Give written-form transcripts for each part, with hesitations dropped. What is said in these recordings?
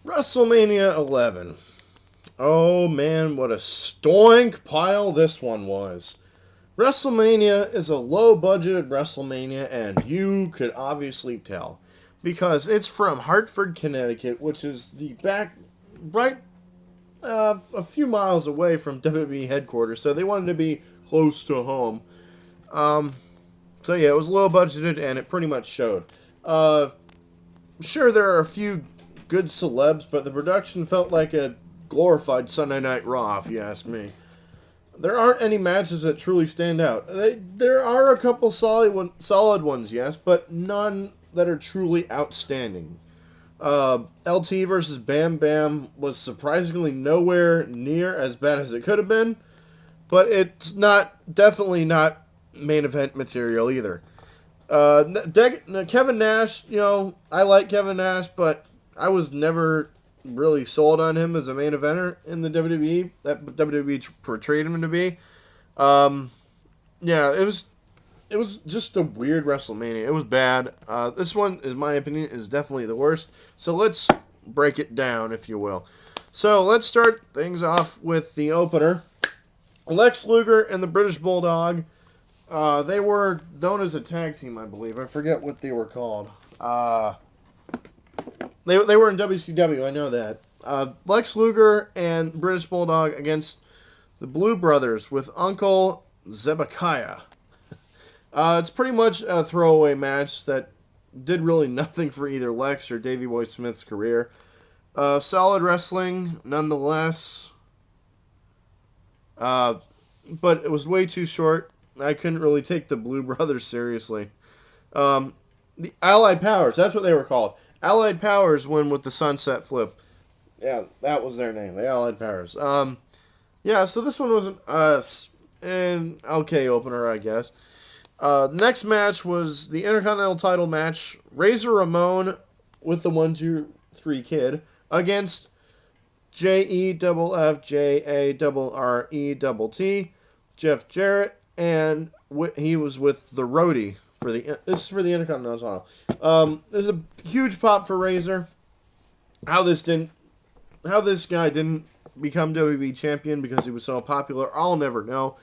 WrestleMania 11. Oh man, what a stoink pile this one was. WrestleMania is a low budgeted WrestleMania, and you could obviously tell. Because it's from Hartford, Connecticut, which is the back, right a few miles away from WWE headquarters, so they wanted to be close to home. So yeah, it was low budgeted, and it pretty much showed. Uh, sure, there are a few good celebs, but the production felt like a glorified Sunday Night Raw, if you ask me. There aren't any matches that truly stand out. There are a couple solid ones, yes, but none that are truly outstanding. L.T versus Bam Bam was surprisingly nowhere near as bad as it could have been, but it's definitely not main event material either. Kevin Nash, I like Kevin Nash, but I was never really sold on him as a main eventer in the WWE that WWE portrayed him to be. Um, yeah, it was just a weird WrestleMania. It was bad. This one, in my opinion, is definitely the worst. So let's break it down, if you will. So let's start things off with the opener. Lex Luger and the British Bulldog. They were known as a tag team, I believe. I forget what they were called. They were in WCW, I know that. Lex Luger and British Bulldog against the Blue Brothers with Uncle Zebekiah. It's pretty much a throwaway match that did really nothing for either Lex or Davey Boy Smith's career. Solid wrestling, nonetheless. But it was way too short. I couldn't really take the Blue Brothers seriously. The Allied Powers, that's what they were called. Allied Powers win with the Sunset Flip. Yeah, that was their name, the Allied Powers. Yeah, so this one was an okay opener, I guess. Next match was the Intercontinental title match. Razor Ramon with the 1-2-3 Kid against JEFFJARRETT, Jeff Jarrett, and he was with the Roadie for this is for the Intercontinental title. There's a huge pop for Razor. How this guy didn't become WWE champion because he was so popular, I'll never know.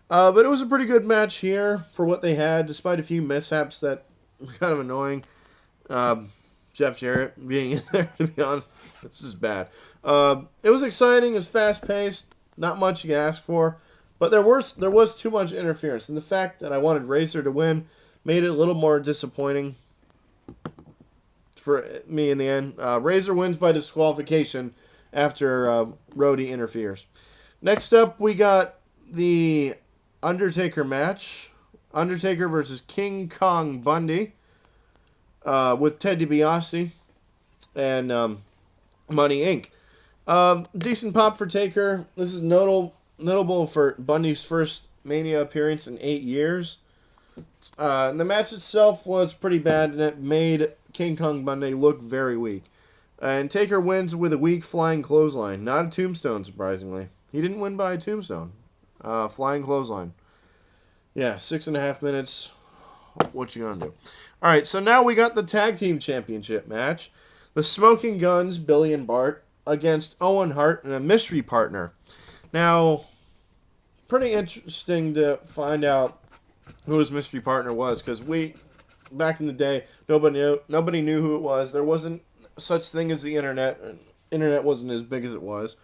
But it was a pretty good match here for what they had, despite a few mishaps that were kind of annoying. Jeff Jarrett being in there, to be honest, it's just bad. It was exciting, it was fast paced, not much you can ask for, but there was too much interference, and the fact that I wanted Razor to win made it a little more disappointing for me in the end. Razor wins by disqualification after Rhodey interferes. Next up, we got the Undertaker match. Undertaker versus King Kong Bundy with Ted DiBiase and Money Inc. Decent pop for Taker. This is notable for Bundy's first Mania appearance in 8 years. The match itself was pretty bad, and it made King Kong Bundy look very weak. And Taker wins with a weak flying clothesline. Not a tombstone, surprisingly. He didn't win by a tombstone. Flying clothesline. Yeah, 6.5 minutes. What you gonna do? Alright, so now we got the Tag Team Championship match. The Smoking Guns, Billy and Bart, against Owen Hart and a mystery partner. Now, pretty interesting to find out who his mystery partner was, because back in the day, nobody knew who it was. There wasn't such thing as the internet. Internet wasn't as big as it was.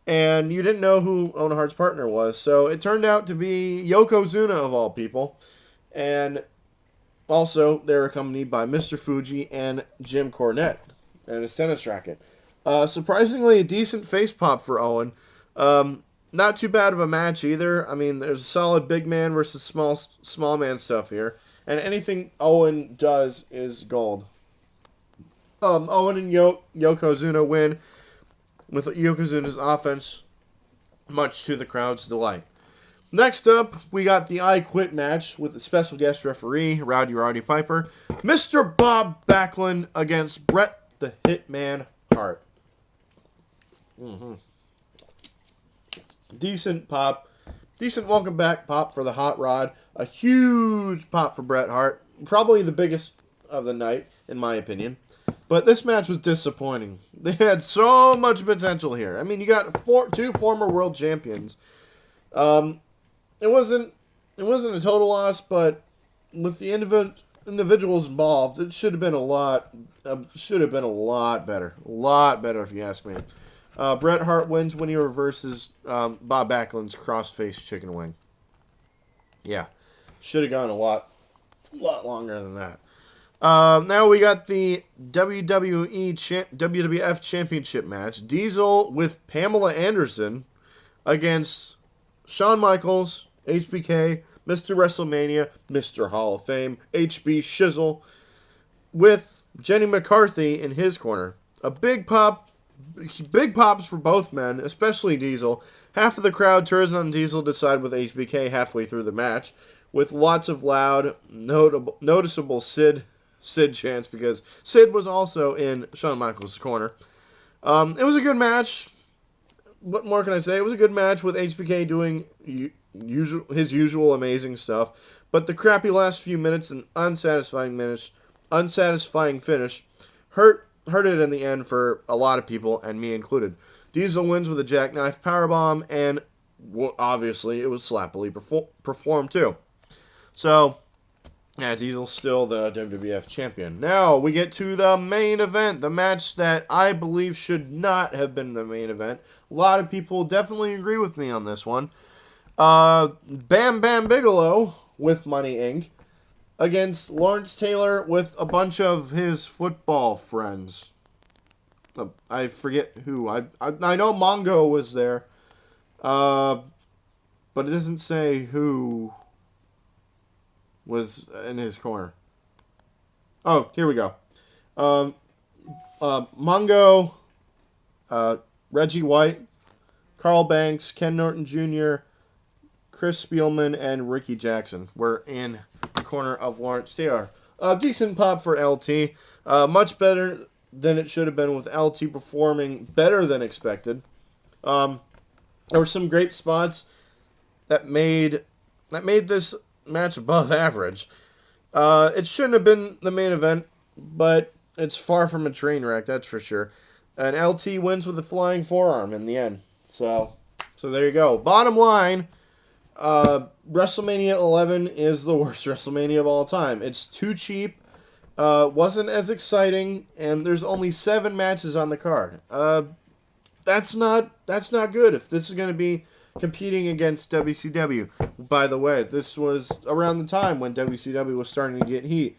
And you didn't know who Owen Hart's partner was. So it turned out to be Yokozuna, of all people. And also, they're accompanied by Mr. Fuji and Jim Cornette and his tennis racket. Surprisingly, a decent face pop for Owen. Not too bad of a match either. I mean, there's a solid big man versus small man stuff here. And anything Owen does is gold. Owen and Yokozuna win with Yokozuna's offense, much to the crowd's delight. Next up, we got the I Quit match with a special guest referee, Rowdy Roddy Piper, Mr. Bob Backlund against Bret the Hitman Hart. Decent pop. Decent welcome back pop for the Hot Rod. A huge pop for Bret Hart. Probably the biggest of the night, in my opinion. But this match was disappointing. They had so much potential here. I mean, you got two former world champions. It wasn't a total loss, but with the individuals involved, it should have been a lot better. A lot better, if you ask me. Bret Hart wins when he reverses Bob Backlund's crossface chicken wing. Yeah, should have gone a lot longer than that. Now we got the WWF Championship match. Diesel with Pamela Anderson against Shawn Michaels, HBK, Mr. WrestleMania, Mr. Hall of Fame, HB Shizzle, with Jenny McCarthy in his corner. A big pops for both men, especially Diesel. Half of the crowd turns on Diesel to side with HBK halfway through the match, with lots of loud, noticeable Sid chants, because Sid was also in Shawn Michaels' corner. It was a good match. What more can I say? It was a good match with HBK doing his usual amazing stuff, but the crappy last few minutes and unsatisfying finish hurt it in the end for a lot of people, and me included. Diesel wins with a jackknife powerbomb, and obviously it was slappily performed too. So, yeah, Diesel's still the WWF champion. Now we get to the main event, the match that I believe should not have been the main event. A lot of people definitely agree with me on this one. Bam Bam Bigelow with Money Inc. against Lawrence Taylor with a bunch of his football friends. I forget who. I know Mongo was there, but it doesn't say who was in his corner. Oh, here we go. Mongo, Reggie White, Carl Banks, Ken Norton Jr., Chris Spielman, and Ricky Jackson were in the corner of Lawrence Taylor. A decent pop for LT. Much better than it should have been, with LT performing better than expected. There were some great spots that made this match above average. It shouldn't have been the main event, but it's far from a train wreck, that's for sure. And LT wins with a flying forearm in the end. So there you go. Bottom line, WrestleMania 11 is the worst WrestleMania of all time. It's too cheap. Wasn't as exciting, and there's only 7 matches on the card. That's not good if this is going to be competing against WCW. By the way, this was around the time when WCW was starting to get heat.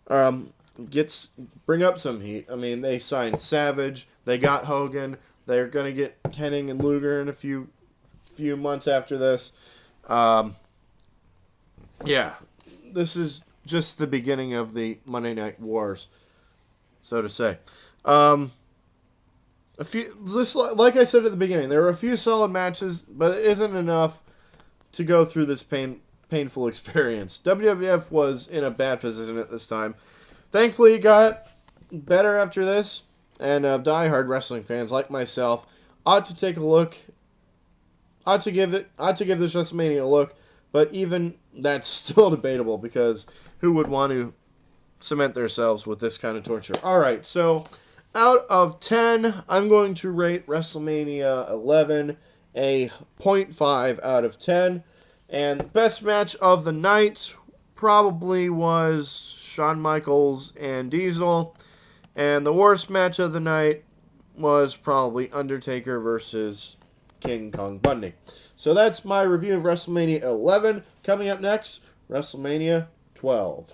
Bring up some heat. I mean, they signed Savage, they got Hogan, they're going to get Hennig and Luger in a few months after this. Yeah, this is just the beginning of the Monday Night Wars, so to say. Like I said at the beginning, there were a few solid matches, but it isn't enough to go through this painful experience. WWF was in a bad position at this time. Thankfully, it got better after this, and diehard wrestling fans like myself ought to take a look. Ought to give this WrestleMania a look, but even that's still debatable, because who would want to cement themselves with this kind of torture? All right, so out of 10, I'm going to rate WrestleMania 11 a 0.5 out of 10. And best match of the night probably was Shawn Michaels and Diesel. And the worst match of the night was probably Undertaker versus King Kong Bundy. So that's my review of WrestleMania 11. Coming up next, WrestleMania 12.